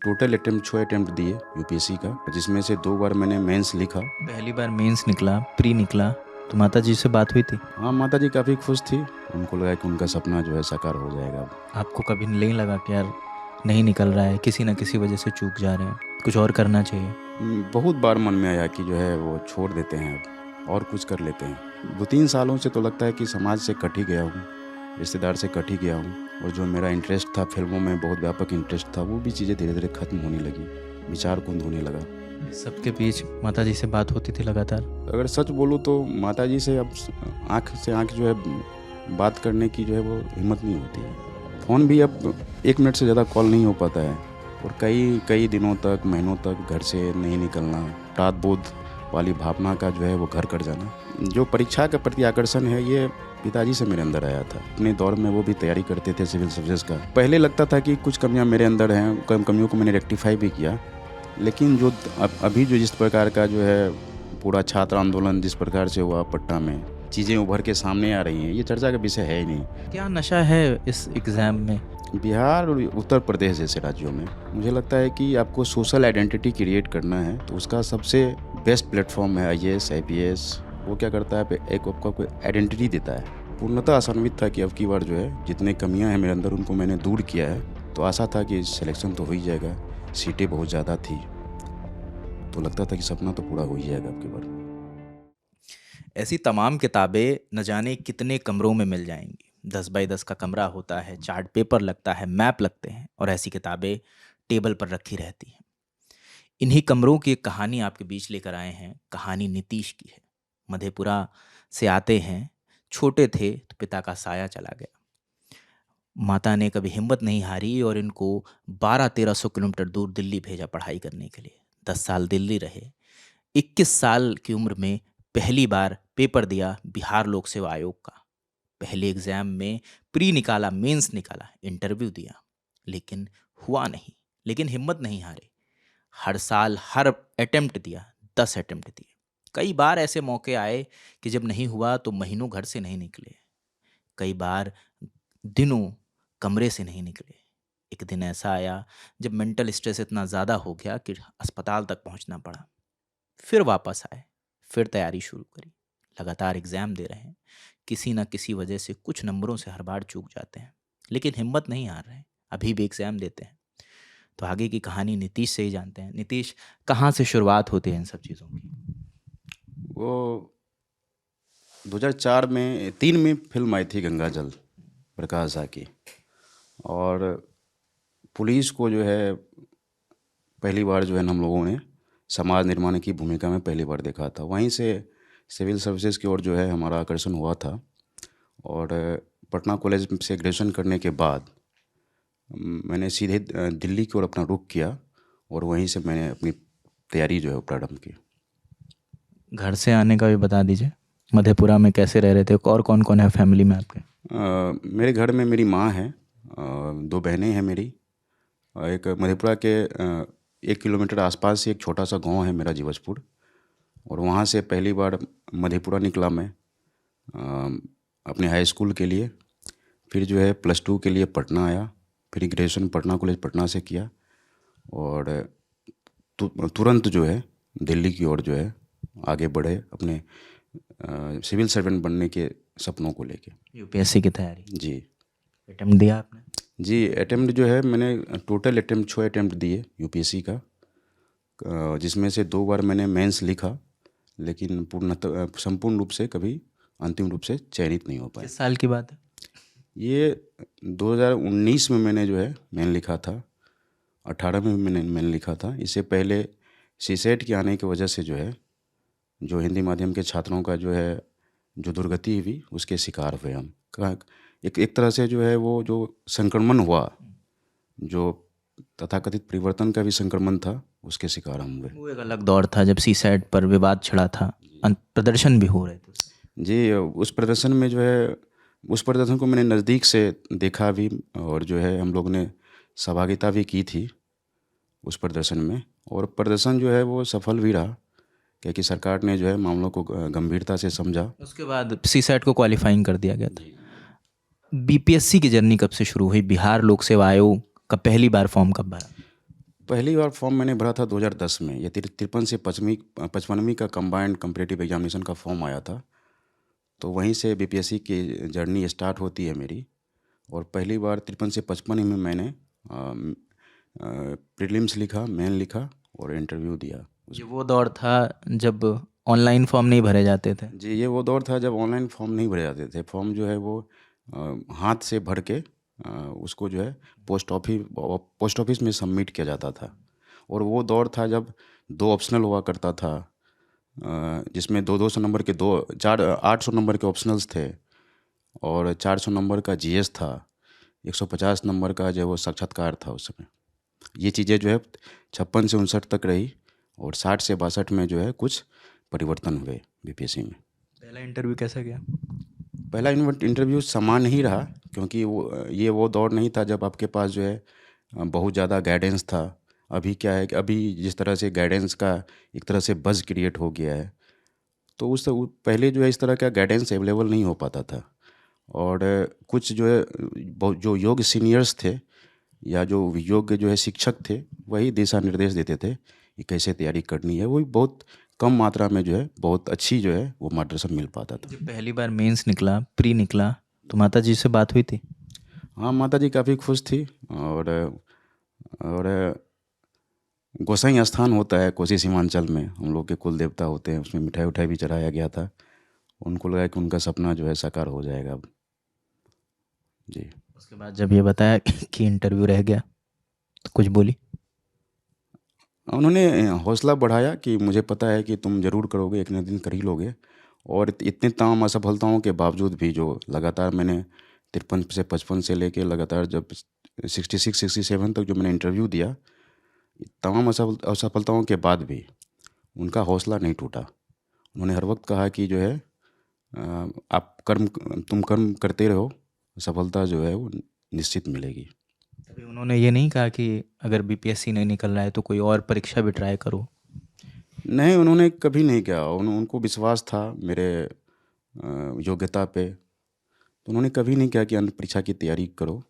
Total attempt 6 attempt दिए UPSC का, जिसमें से 2 बार मैंने मेंस लिखा। पहली बार मेंस निकला, प्री निकला, तो माता जी से बात हुई थी? हाँ, माता जी काफ़ी खुश थी। उनको लगा कि उनका सपना जो है साकार हो जाएगा अब। आपको कभी नहीं लगा कि यार नहीं निकल रहा है, किसी ना किसी वजह से चूक जा रहे हैं, कुछ और करना चाहिए? बहुत बार मन में आया कि जो है वो छोड़ देते हैं अब और कुछ कर लेते हैं। 2-3 सालों से तो लगता है कि समाज से कट ही गया हूँ, रिश्तेदार से कट ही गया हूँ, और जो मेरा इंटरेस्ट था फिल्मों में, बहुत व्यापक इंटरेस्ट था, वो भी चीज़ें धीरे धीरे खत्म होने लगी, विचार कुंद होने लगा। इस सबके बीच माता जी से बात होती थी लगातार? अगर सच बोलूँ तो माता जी से अब आँख से आँख जो है बात करने की जो है वो हिम्मत नहीं होती है। फ़ोन भी अब 1 मिनट से ज़्यादा कॉल नहीं हो पाता है, और कई कई दिनों तक, महीनों तक घर से नहीं निकलना, रात बोध वाली भावना का जो है वो घर कर जाना। जो परीक्षा के प्रति आकर्षण है, ये पिताजी से मेरे अंदर आया था। अपने दौर में वो भी तैयारी करते थे सिविल सर्विसेज का। पहले लगता था कि कुछ कमियां मेरे अंदर हैं, कमियों को मैंने रेक्टिफाई भी किया, लेकिन जो अभी जो जिस प्रकार का जो है पूरा छात्र आंदोलन जिस प्रकार से हुआ पटना में, चीज़ें उभर के सामने आ रही हैं, ये चर्चा का विषय है ही नहीं। क्या नशा है इस एग्ज़ाम में? बिहार और उत्तर प्रदेश जैसे राज्यों में मुझे लगता है कि आपको सोशल आइडेंटिटी क्रिएट करना है, तो उसका सबसे बेस्ट प्लेटफॉर्म है आईएएस, आईपीएस। वो क्या करता है, एक आपका कोई आइडेंटिटी देता है। पूर्णतः आशान्वित था कि अब की बार जो है जितने कमियां हैं मेरे अंदर, उनको मैंने दूर किया है, तो आशा था कि सिलेक्शन तो हो ही जाएगा। सीटें बहुत ज़्यादा थी, तो लगता था कि सपना तो पूरा हो ही जाएगा अब की बार। ऐसी तमाम किताबें न जाने कितने कमरों में मिल जाएंगी। 10 बाई 10 का कमरा होता है, चार्ट पेपर लगता है, मैप लगते हैं, और ऐसी किताबें टेबल पर रखी रहती हैं। इन्हीं कमरों की एक कहानी आपके बीच लेकर आए हैं। कहानी नीतीश की है। मधेपुरा से आते हैं, छोटे थे तो पिता का साया चला गया। माता ने कभी हिम्मत नहीं हारी और इनको 1200-1300 किलोमीटर दूर दिल्ली भेजा पढ़ाई करने के लिए। 10 साल दिल्ली रहे। 21 साल की उम्र में पहली बार पेपर दिया बिहार लोक सेवा आयोग का। पहले एग्जाम में प्री निकाला, मेंस निकाला, इंटरव्यू दिया, लेकिन हुआ नहीं। लेकिन हिम्मत नहीं हारे। हर साल हर अटेम्प्ट दिया, 10 अटेम्प्ट दिए। कई बार ऐसे मौके आए कि जब नहीं हुआ तो महीनों घर से नहीं निकले। कई बार दिनों कमरे से नहीं निकले। एक दिन ऐसा आया जब मेंटल स्ट्रेस इतना ज़्यादा हो गया कि अस्पताल तक पहुंचना पड़ा। फिर वापस आए, फिर तैयारी शुरू करी। लगातार एग्ज़ाम दे रहे हैं, किसी ना किसी वजह से कुछ नंबरों से हर बार चूक जाते हैं, लेकिन हिम्मत नहीं हार रहे हैं, अभी भी एग्ज़ाम देते हैं। तो आगे की कहानी नीतीश से ही जानते हैं। नीतीश, कहाँ से शुरुआत होती है इन सब चीज़ों की? वो 2004 में 3 में फिल्म आई थी गंगा जल, प्रकाश झा की, और पुलिस को जो है पहली बार जो है हम लोगों ने समाज निर्माण की भूमिका में पहली बार देखा था। वहीं से सिविल सर्विसेज की ओर जो है हमारा आकर्षण हुआ था, और पटना कॉलेज से ग्रेजुएशन करने के बाद मैंने सीधे दिल्ली की ओर अपना रुख किया, और वहीं से मैंने अपनी तैयारी जो है वो प्रारंभ की। घर से आने का भी बता दीजिए। मधेपुरा में कैसे रह रहे थे, और कौन कौन है फैमिली में आपके? मेरे घर में मेरी माँ है, 2 बहनें हैं मेरी, और एक मधेपुरा के 1 किलोमीटर आसपास ही एक छोटा सा गांव है मेरा, जीवजपुर, और वहाँ से पहली बार मधेपुरा निकला मैं अपने हाई स्कूल के लिए। फिर जो है +2 के लिए पटना आया, फिर ग्रेजुएशन पटना कॉलेज पटना से किया, और तुरंत जो है दिल्ली की ओर जो है आगे बढ़े अपने सिविल सर्वेंट बनने के सपनों को लेके। यूपीएससी की तैयारी? जी अटेम्प्ट दिया आपने? जी, अटेम्प्ट जो है मैंने टोटल अटेम्प्ट 6 अटेम्प्ट दिए यूपीएससी का, जिसमें से 2 बार मैंने मेंस लिखा, लेकिन पूर्णतः संपूर्ण रूप से कभी अंतिम रूप से चयनित नहीं हो पाया। किस साल की बात है? ये 2019 में मैंने जो है मेन लिखा था, 18 में मैंने मेन लिखा था। इससे पहले सीसेट के आने की वजह से जो है, जो हिंदी माध्यम के छात्रों का जो है जो दुर्गति हुई, उसके शिकार हुए हम। एक तरह से जो है वो जो संक्रमण हुआ, जो तथाकथित परिवर्तन का भी संक्रमण था, उसके शिकार हम हुए। वो एक अलग दौर था जब सीसैट पर विवाद छिड़ा था, प्रदर्शन भी हो रहे थे उससे। जी, उस प्रदर्शन को मैंने नज़दीक से देखा भी, और जो है हम लोग ने सहभागिता भी की थी उस प्रदर्शन में, और प्रदर्शन जो है वो सफल भी रहा, क्योंकि सरकार ने जो है मामलों को गंभीरता से समझा। उसके बाद सीसैट को क्वालिफाइंग कर दिया गया था। बीपीएससी की जर्नी कब से शुरू हुई? बिहार लोक सेवा आयोग का पहली बार फॉर्म कब भरा? पहली बार फॉर्म मैंने भरा था 2010 में। ये 53 से 55वीं का कंबाइंड कम्पिटिटिव एग्जामिनेशन का फॉर्म आया था। तो वहीं से बीपीएससी की जर्नी स्टार्ट होती है मेरी। और पहली बार 53 से 55 में मैंने प्रीलिम्स लिखा, मेन लिखा और इंटरव्यू दिया। ये वो दौर था जब ऑनलाइन फॉर्म नहीं भरे जाते थे। जी, ये वो दौर था जब ऑनलाइन फॉर्म नहीं भरे जाते थे। फॉर्म जो है वो हाथ से भर के उसको जो है पोस्ट ऑफिस में सबमिट किया जाता था। और वो दौर था जब 2 ऑप्शनल हुआ करता था, जिसमें 200 नंबर के 800 नंबर के ऑप्शनल्स थे और 400 नंबर का जीएस था, 150 नंबर का जो है वो साक्षात्कार था उस समय। ये चीज़ें जो है 56 से 59 तक रही और 60 से 62 में जो है कुछ परिवर्तन हुए बीपीएससी में। पहला इंटरव्यू कैसा गया? पहला इंटरव्यू समान ही रहा, क्योंकि ये वो दौर नहीं था जब आपके पास जो है बहुत ज़्यादा गाइडेंस था। अभी क्या है कि अभी जिस तरह से गाइडेंस का एक तरह से बज़ क्रिएट हो गया है, तो पहले जो है इस तरह का गाइडेंस अवेलेबल नहीं हो पाता था। और कुछ जो है जो योग्य सीनियर्स थे या जो योग्य जो है शिक्षक थे, वही दिशा निर्देश देते थे कि कैसे तैयारी करनी है। वही बहुत कम मात्रा में जो है बहुत अच्छी जो है वो मार्गदर्शन मिल पाता था। जब पहली बार मेंस निकला, प्री निकला, तो माता जी से बात हुई थी? हाँ, माता जी काफ़ी खुश थी। और गोसाई स्थान होता है कोसी सीमांचल में, हम लोग के कुल देवता होते हैं, उसमें मिठाई उठाई भी चढ़ाया गया था। उनको लगा कि उनका सपना जो है साकार हो जाएगा अब। जी। उसके बाद जब ये बताया कि इंटरव्यू रह गया, तो कुछ बोली? उन्होंने हौसला बढ़ाया कि मुझे पता है कि तुम ज़रूर करोगे, एक न दिन कर ही लोगे। और इतनी तमाम असफलताओं के बावजूद भी जो लगातार मैंने 53 से 55 से लेके लगातार जब 66 67 तक जो मैंने इंटरव्यू दिया, तमाम असफलताओं के बाद भी उनका हौसला नहीं टूटा। उन्होंने हर वक्त कहा कि जो है तुम कर्म करते रहो, सफलता जो है वो निश्चित मिलेगी। अभी उन्होंने ये नहीं कहा कि अगर बीपीएससी नहीं निकल रहा है तो कोई और परीक्षा भी ट्राई करो? नहीं, उन्होंने कभी नहीं किया। उनको विश्वास था मेरे योग्यता पे, तो उन्होंने कभी नहीं कहा कि अन्य परीक्षा की तैयारी करो।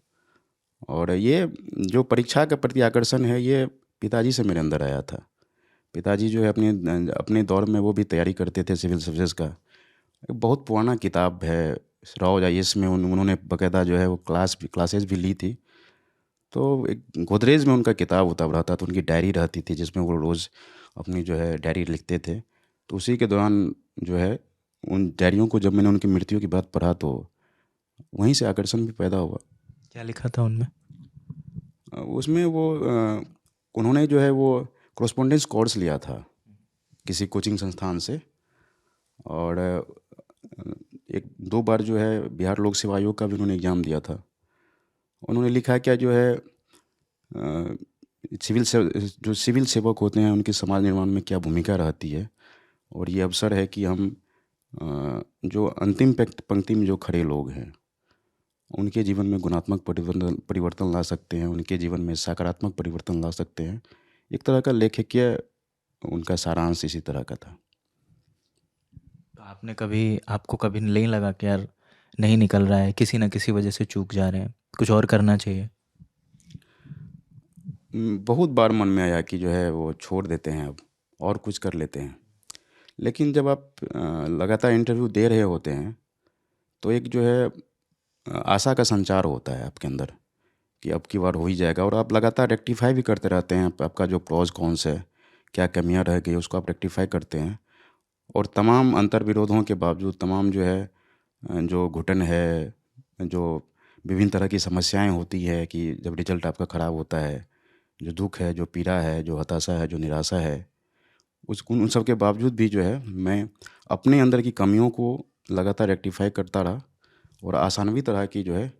और ये जो परीक्षा के प्रति आकर्षण है, ये पिताजी से मेरे अंदर आया था। पिताजी जो है अपने दौर में वो भी तैयारी करते थे सिविल सर्विसेज का। एक बहुत पुराना किताब है, राव आईएएस में उन्होंने बाकायदा जो है वो क्लासेस भी ली थी। तो एक गोदरेज में उनका किताब उताब रहा था, तो उनकी डायरी रहती थी जिसमें वो रोज़ अपनी जो है डायरी लिखते थे। तो उसी के दौरान जो है उन डायरियों को जब मैंने उनकी मृत्यु की बात पढ़ा, तो वहीं से आकर्षण भी पैदा हुआ। क्या लिखा था उनमें? उसमें उन्होंने जो है वो कॉरस्पॉन्डेंस कोर्स लिया था किसी कोचिंग संस्थान से। और एक दो बार जो है बिहार लोक सेवा आयोग का भी उन्होंने एग्ज़ाम दिया था। उन्होंने लिखा क्या जो है जो सिविल सेवक होते हैं उनके समाज निर्माण में क्या भूमिका रहती है। और ये अवसर है कि हम जो अंतिम पंक्ति में जो खड़े लोग हैं उनके जीवन में गुणात्मक परिवर्तन ला सकते हैं, उनके जीवन में सकारात्मक परिवर्तन ला सकते हैं। एक तरह का लेखकीय उनका सारांश इसी तरह का था। तो आपको कभी नहीं लगा कि यार नहीं निकल रहा है, किसी ना किसी वजह से चूक जा रहे हैं, कुछ और करना चाहिए? बहुत बार मन में आया कि जो है वो छोड़ देते हैं, अब और कुछ कर लेते हैं। लेकिन जब आप लगातार इंटरव्यू दे रहे होते हैं तो एक जो है आशा का संचार होता है आपके अंदर कि अब की बार हो ही जाएगा। और आप लगातार रेक्टिफाई भी करते रहते हैं, आपका जो प्रोज कौन्स है, क्या कमियां रह गई, उसको आप रेक्टिफाई करते हैं। और तमाम अंतर विरोधों के बावजूद, तमाम जो है जो घुटन है, जो विभिन्न तरह की समस्याएं होती है कि जब रिजल्ट आपका ख़राब होता है, जो दुख है, जो पीड़ा है, जो हताशा है, जो निराशा है, उन सब के बावजूद भी जो है मैं अपने अंदर की कमियों को लगातार रेक्टिफाई करता रहा। और आशान्वित रहा कि जो है,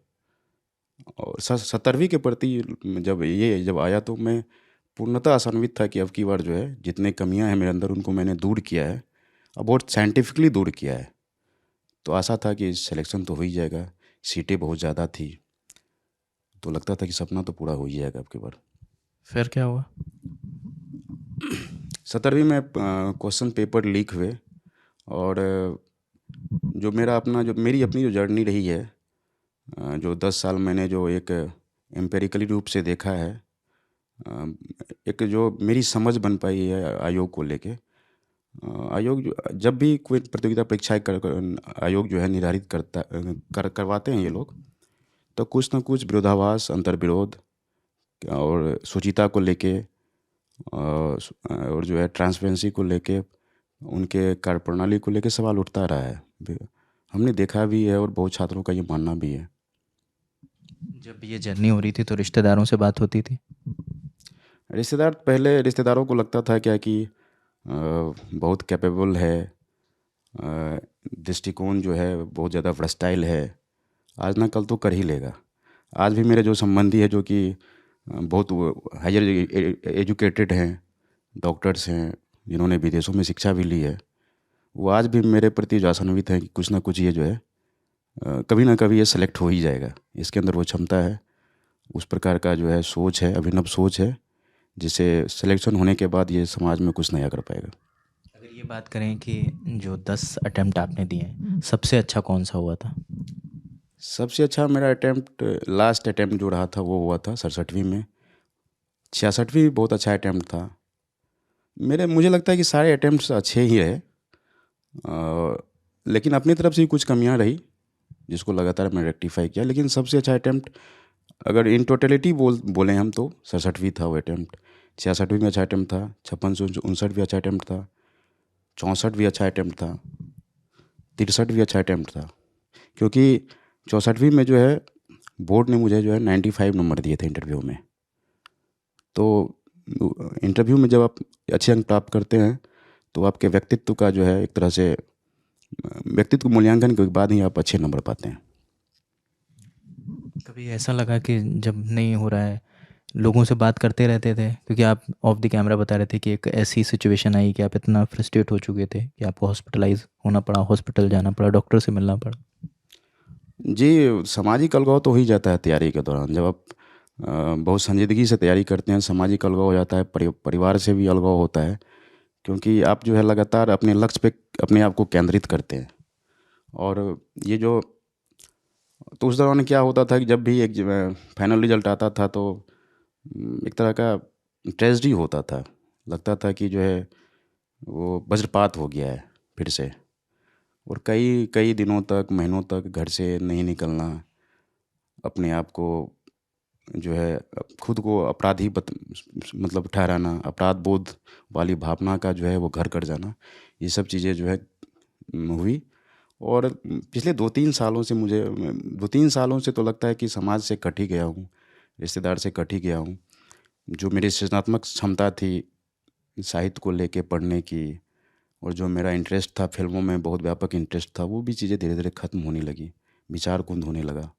और 17वीं के प्रति जब आया तो मैं पूर्णतः आशान्वित था कि अब की बार जो है जितने कमियां हैं मेरे अंदर उनको मैंने दूर किया है, अब बहुत साइंटिफिकली दूर किया है। तो आशा था कि सिलेक्शन तो हो ही जाएगा, सीटें बहुत ज़्यादा थी, तो लगता था कि सपना तो पूरा हो ही जाएगा अब की बार। फिर क्या हुआ? 17वीं में क्वेश्चन पेपर लीक हुए। और जो मेरी अपनी जो जर्नी रही है, जो 10 साल मैंने जो एक एम्पेरिकली रूप से देखा है, एक जो मेरी समझ बन पाई है आयोग को लेके, आयोग जो जब भी कोई प्रतियोगिता परीक्षाएं आयोग जो है निर्धारित करवाते हैं ये लोग, तो कुछ ना कुछ विरोधाभास, अंतर्विरोध और शुचिता को लेके और जो है ट्रांसपेरेंसी को लेके, उनके कार्यप्रणाली को लेके सवाल उठता रहा है। हमने देखा भी है और बहुत छात्रों का ये मानना भी है। जब ये जर्नी हो रही थी तो रिश्तेदारों से बात होती थी? रिश्तेदारों को लगता था क्या कि बहुत कैपेबल है, दृष्टिकोण जो है बहुत ज़्यादा फ्रस्टाइल है, आज ना कल तो कर ही लेगा। आज भी मेरे जो संबंधी है जो कि बहुत हायर एजुकेटेड हैं, डॉक्टर्स हैं, जिन्होंने विदेशों में शिक्षा भी ली है, वो आज भी मेरे प्रति जो आशान्वित हैं कि कुछ ना कुछ ये जो है कभी ना कभी ये सेलेक्ट हो ही जाएगा। इसके अंदर वो क्षमता है, उस प्रकार का जो है सोच है, अभिनव सोच है, जिसे सिलेक्शन होने के बाद ये समाज में कुछ नया कर पाएगा। अगर ये बात करें कि जो 10 अटेम्प्ट आपने दिए हैं, सबसे अच्छा कौन सा हुआ था? सबसे अच्छा मेरा अटैम्प्ट, लास्ट अटैम्प्ट जो रहा था वो हुआ था 67वीं में। 66वीं भी बहुत अच्छा अटैम्प्ट था। मुझे लगता है कि सारे अटैम्प्ट्स अच्छे ही रहे, लेकिन अपनी तरफ से ही कुछ कमियां रही जिसको लगातार मैं रेक्टिफाई किया। लेकिन सबसे अच्छा अटैम्प्ट अगर इन टोटलिटी बोलें हम तो 67वीं था वो अटैम्प्ट। 66वीं में अच्छा अटैम्प्ट था, 56 से 59 भी अच्छा अटैम्प्ट था, 64 भी अच्छा अटैम्प्ट था, 63 भी अच्छा अटैम्प्ट था। क्योंकि 64वीं में जो है बोर्ड ने मुझे जो है 95 नंबर दिए थे इंटरव्यू में। तो इंटरव्यू में जब आप अच्छे अंक प्राप्त करते हैं तो आपके व्यक्तित्व का जो है एक तरह से व्यक्तित्व मूल्यांकन के बाद ही आप अच्छे नंबर पाते हैं। कभी ऐसा लगा कि जब नहीं हो रहा है, लोगों से बात करते रहते थे? क्योंकि आप ऑफ द कैमरा बता रहे थे कि एक ऐसी सिचुएशन आई कि आप इतना फ्रस्ट्रेट हो चुके थे कि आपको हॉस्पिटलाइज होना पड़ा, हॉस्पिटल जाना पड़ा, डॉक्टर से मिलना पड़ा। जी, सामाजिक अलगाव तो हो ही जाता है तैयारी के दौरान। जब आप बहुत संजीदगी से तैयारी करते हैं, सामाजिक अलगाव हो जाता है, परिवार से भी अलगाव होता है, क्योंकि आप जो है लगातार अपने लक्ष्य पे अपने आप को केंद्रित करते हैं। और ये जो तो उस दौरान क्या होता था कि जब भी एक फाइनल रिजल्ट आता था तो एक तरह का ट्रेजेडी होता था। लगता था कि जो है वो वज्रपात हो गया है फिर से, और कई कई दिनों तक, महीनों तक घर से नहीं निकलना, अपने आप को जो है खुद को अपराधी मतलब ठहराना, अपराध बोध वाली भावना का जो है वो घर कर जाना, ये सब चीज़ें जो है हुई। और पिछले 2-3 सालों से मुझे 2-3 सालों से तो लगता है कि समाज से कट ही गया हूँ, रिश्तेदार से कट ही गया हूँ। जो मेरी सृजनात्मक क्षमता थी साहित्य को लेके पढ़ने की, और जो मेरा इंटरेस्ट था फिल्मों में, बहुत व्यापक इंटरेस्ट था, वो भी चीज़ें धीरे धीरे ख़त्म होने लगी, विचार कुंद होने लगा।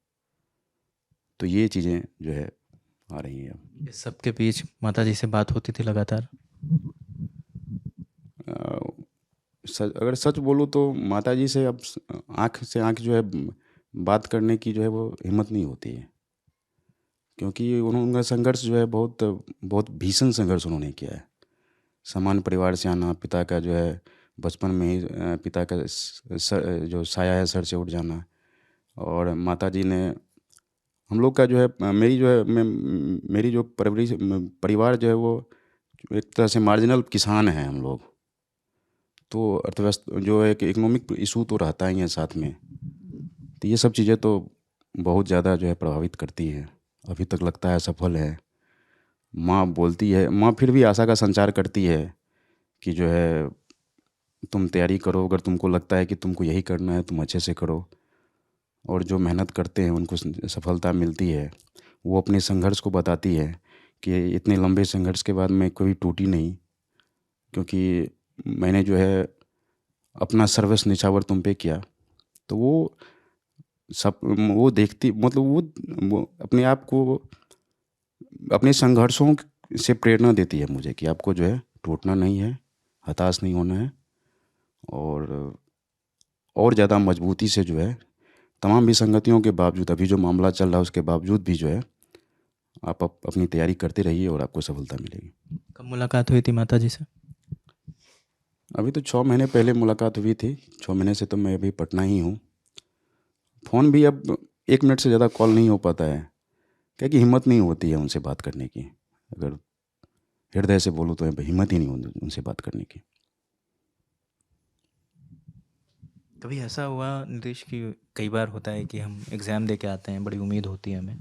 तो ये चीज़ें जो है आ रही हैं अब। इस सब के बीच माताजी से बात होती थी लगातार? अगर सच बोलूँ तो माताजी से अब आँख से आँख जो है बात करने की जो है वो हिम्मत नहीं होती है, क्योंकि उनका संघर्ष जो है बहुत बहुत भीषण संघर्ष उन्होंने किया है। सामान्य परिवार से आना, पिता का जो है बचपन में ही पिता का जो साया है सर से उठ जाना, और माताजी ने हम लोग का जो है मेरी जो परवरिश परिवार जो है वो एक तरह से मार्जिनल किसान हैं हम लोग। तो अर्थव्यवस्था जो है कि इकोनॉमिक इशू तो रहता ही है साथ में। तो ये सब चीज़ें तो बहुत ज़्यादा जो है प्रभावित करती हैं। अभी तक लगता है सफल है। माँ बोलती है, माँ फिर भी आशा का संचार करती है कि जो है तुम तैयारी करो, अगर तुमको लगता है कि तुमको यही करना है तुम अच्छे से करो। और जो मेहनत करते हैं उनको सफलता मिलती है। वो अपने संघर्ष को बताती है कि इतने लंबे संघर्ष के बाद मैं कभी टूटी नहीं, क्योंकि मैंने जो है अपना सर्वस्व निछावर तुम पे किया। तो वो देखती, मतलब वो अपने आप को अपने संघर्षों से प्रेरणा देती है मुझे कि आपको जो है टूटना नहीं है, हताश नहीं होना है, और ज़्यादा मजबूती से जो है तमाम विसंगतियों के बावजूद, अभी जो मामला चल रहा है उसके बावजूद भी जो है आप अपनी तैयारी करते रहिए और आपको सफलता मिलेगी। कब मुलाकात हुई थी माताजी से? अभी तो 6 महीने पहले मुलाकात हुई थी। 6 महीने से तो मैं अभी पटना ही हूँ। फ़ोन भी अब 1 मिनट से ज़्यादा कॉल नहीं हो पाता है, क्या कि हिम्मत नहीं होती है उनसे बात करने की। अगर हृदय से बोलूँ तो हिम्मत ही नहीं होती उनसे बात करने की। कभी ऐसा हुआ नीतीश कि कई बार होता है कि हम एग्ज़ाम दे के आते हैं, बड़ी उम्मीद होती है हमें,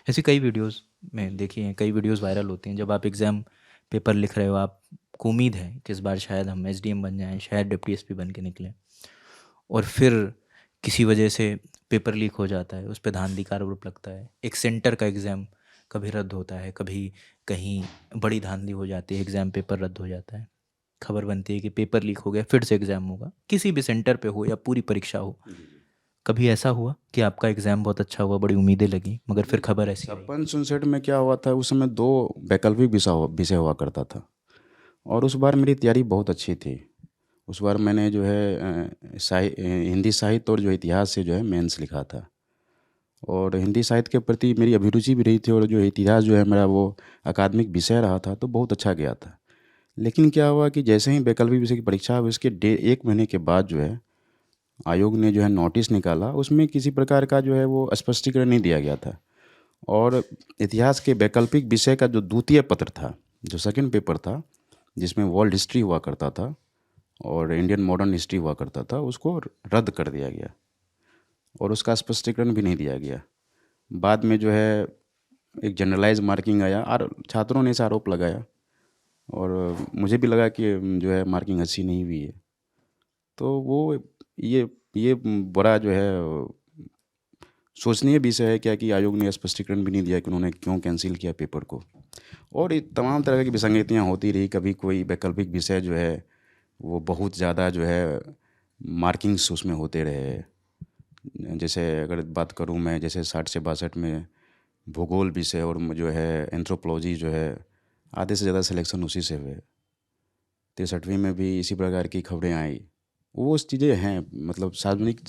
ऐसी कई वीडियोस में देखी हैं, कई वीडियोस वायरल होती हैं, जब आप एग्ज़ाम पेपर लिख रहे हो, आपको उम्मीद है कि इस बार शायद हम एसडीएम बन जाएं, शायद डिप्टी एसपी बन के निकलें, और फिर किसी वजह से पेपर लीक हो जाता है, उस पर धांधली का आरोप लगता है, एक सेंटर का एग्ज़ाम कभी रद्द होता है, कभी कहीं बड़ी धांधली हो जाती है, एग्ज़ाम पेपर रद्द हो जाता है, खबर बनती है कि पेपर लीक हो गया, फिर से एग्ज़ाम होगा, किसी भी सेंटर पे हो या पूरी परीक्षा हो। कभी ऐसा हुआ कि आपका एग्ज़ाम बहुत अच्छा हुआ, बड़ी उम्मीदें लगी, मगर फिर खबर ऐसी रही? 56-59 में क्या हुआ था, उस समय 2 वैकल्पिक विषय हुआ करता था, और उस बार मेरी तैयारी बहुत अच्छी थी। उस बार मैंने जो है हिंदी साहित्य और जो इतिहास से जो है मेंस लिखा था, और हिंदी साहित्य के प्रति मेरी अभिरुचि भी रही थी, और जो इतिहास जो है मेरा वो अकादमिक विषय रहा था, तो बहुत अच्छा गया था। लेकिन क्या हुआ कि जैसे ही वैकल्पिक विषय की परीक्षा हुई, उसके 1 महीने के बाद जो है आयोग ने जो है नोटिस निकाला, उसमें किसी प्रकार का जो है वो स्पष्टीकरण नहीं दिया गया था, और इतिहास के वैकल्पिक विषय का जो द्वितीय पत्र था, जो सेकंड पेपर था, जिसमें वर्ल्ड हिस्ट्री हुआ करता था और इंडियन मॉडर्न हिस्ट्री हुआ करता था, उसको रद्द कर दिया गया, और उसका स्पष्टीकरण भी नहीं दिया गया। बाद में जो है एक जनरलाइज मार्किंग आया, और छात्रों ने इसे आरोप लगाया, और मुझे भी लगा कि जो है मार्किंग अच्छी नहीं हुई है। तो वो ये बड़ा जो है सोचनीय विषय है क्या कि आयोग ने स्पष्टीकरण भी नहीं दिया कि उन्होंने क्यों कैंसिल किया पेपर को, और ये तमाम तरह की विसंगतियाँ होती रही। कभी कोई वैकल्पिक विषय जो है वो बहुत ज़्यादा जो है मार्किंग्स उसमें होते रहे। जैसे अगर बात करूँ मैं, जैसे 60 से 62 में भूगोल विषय और जो है एंथ्रोपोलॉजी जो है आधे से ज़्यादा सिलेक्शन उसी से हुए। 63वीं में भी इसी प्रकार की खबरें आई। वो चीज़ें हैं, मतलब सार्वजनिक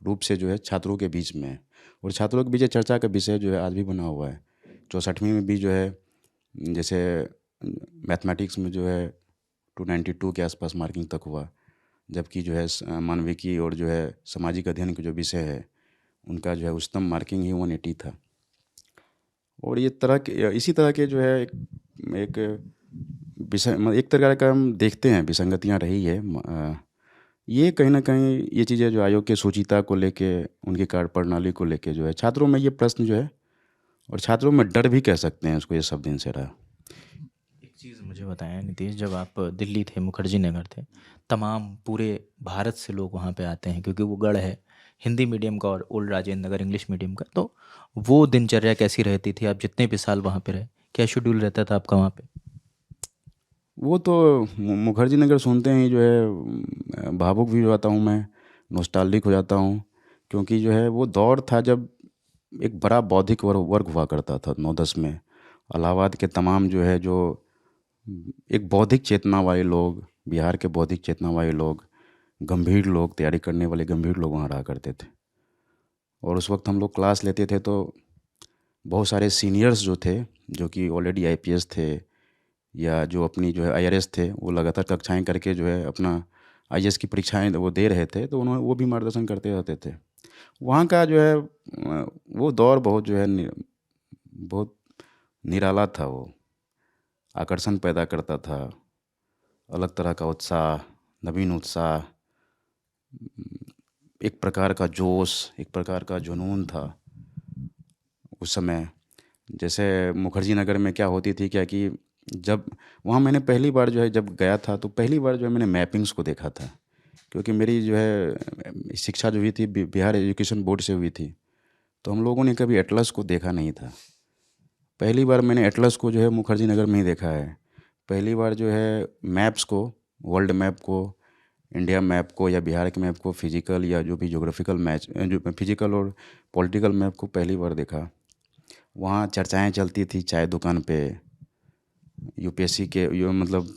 रूप से जो है छात्रों के बीच में है, और छात्रों के बीच चर्चा का विषय जो है आज भी बना हुआ है। 64वीं में भी जो है जैसे मैथमेटिक्स में जो है 292 के आसपास मार्किंग तक हुआ, जबकि जो है मानविकी और जो है सामाजिक अध्ययन के जो विषय है उनका जो है उच्चतम मार्किंग ही 180 था। और ये तरह के इसी तरह के जो है एक विषय, मतलब एक तरह का हम देखते हैं विसंगतियाँ रही है। ये कहीं ना कहीं ये चीज़ें जो आयोग के सूचिता को लेके, उनकी कार्यप्रणाली को लेके जो है छात्रों में ये प्रश्न जो है, और छात्रों में डर भी कह सकते हैं उसको, ये सब दिन से रहा। एक चीज़ मुझे बताएं नीतीश, जब आप दिल्ली थे, मुखर्जी नगर थे, तमाम पूरे भारत से लोग वहाँ पे आते हैं क्योंकि वो गढ़ है हिंदी मीडियम का और old Rajendra Nagar English medium का, तो वो दिनचर्या कैसी रहती थी? आप जितने भी साल वहाँ पे रहे, क्या शेड्यूल रहता था आपका वहाँ पे? वो तो मुखर्जी नगर सुनते ही जो है भावुक भी हो जाता हूँ मैं, नॉस्टैल्जिक हो जाता हूँ, क्योंकि जो है वो दौर था जब एक बड़ा बौद्धिक वर्ग हुआ करता था 9-10 में। इलाहाबाद के तमाम जो है जो एक बौद्धिक चेतना वाले लोग, बिहार के बौद्धिक चेतना वाले लोग, गंभीर लोग, तैयारी करने वाले गंभीर लोग वहाँ रहा करते थे। और उस वक्त हम लोग क्लास लेते थे तो बहुत सारे सीनियर्स जो थे, जो कि ऑलरेडी आईपीएस थे या जो अपनी जो है आईआरएस थे, वो लगातार कक्षाएं करके जो है अपना आईएएस की परीक्षाएं वो दे रहे थे, तो उन्होंने वो भी मार्गदर्शन करते रहते थे। वहाँ का जो है वो दौर बहुत जो है बहुत निराला था। वो आकर्षण पैदा करता था, अलग तरह का उत्साह, नवीन उत्साह, एक प्रकार का जोश, एक प्रकार का जुनून था उस समय। जैसे मुखर्जी नगर में क्या होती थी क्या कि जब वहाँ मैंने पहली बार जो है जब गया था, तो पहली बार जो है मैंने मैपिंग्स को देखा था, क्योंकि मेरी जो है शिक्षा जो हुई थी बिहार एजुकेशन बोर्ड से हुई थी, तो हम लोगों ने कभी एटलस को देखा नहीं था। पहली बार मैंने एटलस को जो है मुखर्जी नगर में ही देखा है। पहली बार जो है मैप्स को, वर्ल्ड मैप को, इंडिया मैप को या बिहार के मैप को, फिजिकल या जो भी जोग्राफिकल मैच जो फिजिकल और पॉलिटिकल मैप को पहली बार देखा। वहाँ चर्चाएं चलती थी चाय दुकान पे, यूपीएससी के मतलब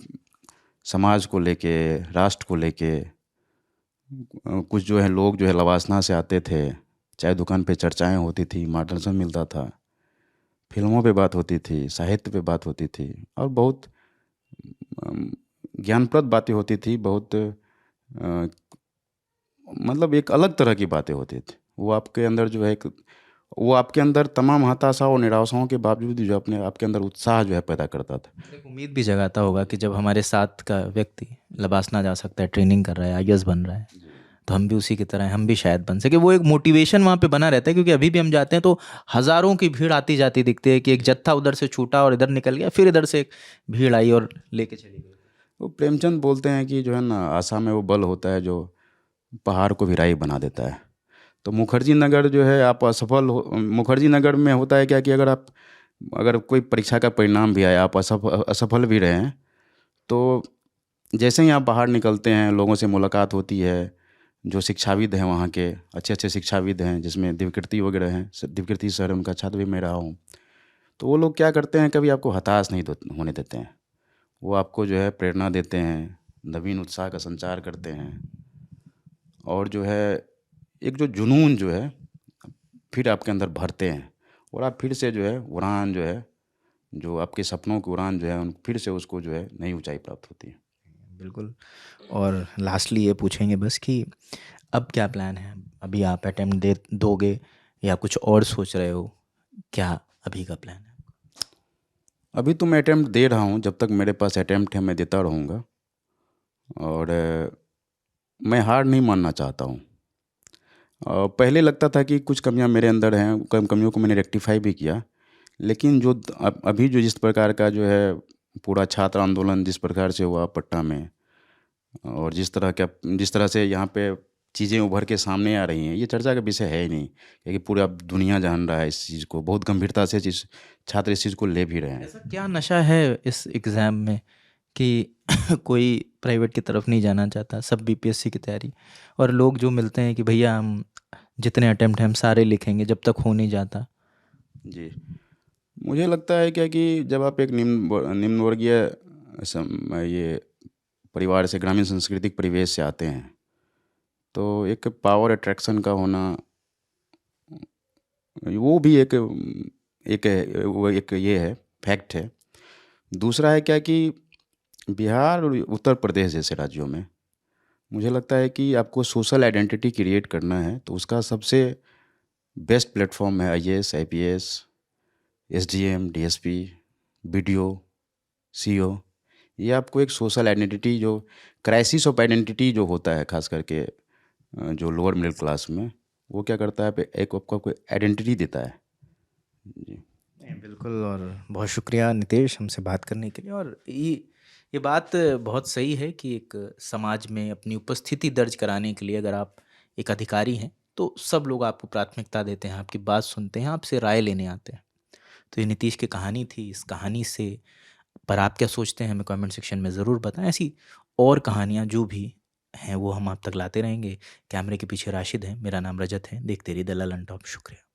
समाज को लेके, राष्ट्र को लेके। कुछ जो है लोग जो है लवासना से आते थे, चाय दुकान पे चर्चाएं होती थी, मार्गदर्शन मिलता था, फिल्मों पे बात होती थी, साहित्य पे बात होती थी, और बहुत ज्ञानप्रद बातें होती थी, बहुत मतलब एक अलग तरह की बातें होती थी। वो आपके अंदर जो है एक वो आपके अंदर तमाम हताशा और निराशाओं के बावजूद भी जो अपने आपके अंदर उत्साह जो है पैदा करता था। एक उम्मीद भी जगाता होगा कि जब हमारे साथ का व्यक्ति लबासना जा सकता है, ट्रेनिंग कर रहा है, आईएएस बन रहा है, तो हम भी उसी की तरह हैं, हम भी शायद बन सके। वो एक मोटिवेशन वहाँ पे बना रहता है, क्योंकि अभी भी हम जाते हैं तो हज़ारों की भीड़ आती जाती दिखती है कि एक जत्था उधर से छूटा और इधर निकल गया, फिर इधर से एक भीड़ आई और लेके चली गई। वो प्रेमचंद बोलते हैं कि जो है ना, आशा में वो बल होता है जो पहाड़ को भी राई बना देता है। तो मुखर्जी नगर जो है, आप असफल हो, मुखर्जी नगर में होता है क्या कि अगर कोई परीक्षा का परिणाम भी आया, आप असफल भी रहे हैं, तो जैसे ही आप बाहर निकलते हैं, लोगों से मुलाकात होती है, जो शिक्षाविद हैं वहाँ के, अच्छे अच्छे शिक्षाविद हैं, जिसमें दिव्यकीर्ति वगैरह हैं, दिव्यकीर्ति सर, उनका छात्र भी मैं रहा हूँ। तो वो लोग क्या करते हैं, कभी आपको हताश नहीं होने देते हैं। वो आपको जो है प्रेरणा देते हैं, नवीन उत्साह का संचार करते हैं, और जो है एक जो जुनून जो है फिर आपके अंदर भरते हैं, और आप फिर से जो है उड़ान जो है, जो आपके सपनों की उड़ान जो है, उन फिर से उसको जो है नई ऊंचाई प्राप्त होती है। बिल्कुल। और लास्टली ये पूछेंगे बस कि अब क्या प्लान है? अभी आप अटेम्प्ट दे दोगे या कुछ और सोच रहे हो? क्या अभी का प्लान है? अभी तो मैं अटेम्प्ट दे रहा हूँ, जब तक मेरे पास अटेम्प्ट है मैं देता रहूँगा, और मैं हार नहीं मानना चाहता हूँ। पहले लगता था कि कुछ कमियां मेरे अंदर हैं, कमियों को मैंने रेक्टिफाई भी किया, लेकिन जो अभी जो जिस प्रकार का जो है पूरा छात्र आंदोलन जिस प्रकार से हुआ पटना में, और जिस तरह से यहाँ पे चीज़ें उभर के सामने आ रही हैं, ये चर्चा का विषय है ही नहीं, क्योंकि पूरा दुनिया जान रहा है इस चीज़ को, बहुत गंभीरता से छात्र इस चीज़ को ले भी रहे हैं। ऐसा क्या नशा है इस एग्ज़ाम में कि कोई प्राइवेट की तरफ नहीं जाना चाहता, सब बीपीएससी की तैयारी, और लोग जो मिलते हैं कि भैया हम जितने अटेम्प्ट हैं हम सारे लिखेंगे, जब तक हो नहीं जाता। जी, मुझे लगता है क्या कि जब आप एक निम्न वर्गीय ये परिवार से, ग्रामीण सांस्कृतिक परिवेश से आते हैं, तो एक पावर अट्रैक्शन का होना, वो भी एक ये है, फैक्ट है। दूसरा है क्या कि बिहार और उत्तर प्रदेश जैसे राज्यों में मुझे लगता है कि आपको सोशल आइडेंटिटी क्रिएट करना है, तो उसका सबसे बेस्ट प्लेटफॉर्म है IAS, IPS, SDM, DSP, BDO, CO. ये आपको एक सोशल आइडेंटिटी, जो क्राइसिस ऑफ आइडेंटिटी जो होता है खास करके जो लोअर मिडिल क्लास में, वो क्या करता है, एक आपको आइडेंटिटी देता है। जी, नहीं, बिल्कुल। और बहुत शुक्रिया नितेश हमसे बात करने के लिए। और ये बात बहुत सही है कि एक समाज में अपनी उपस्थिति दर्ज कराने के लिए अगर आप एक अधिकारी हैं तो सब लोग आपको प्राथमिकता देते हैं, आपकी बात सुनते हैं, आपसे राय लेने आते हैं। तो ये नीतीश की कहानी थी। इस कहानी से पर आप क्या सोचते हैं हमें कमेंट सेक्शन में ज़रूर बताएं। ऐसी और कहानियाँ जो भी हैं वो हम आप तक लाते रहेंगे। कैमरे के पीछे राशिद हैं, मेरा नाम रजत है। देखते रहिए द ललन टॉप। शुक्रिया।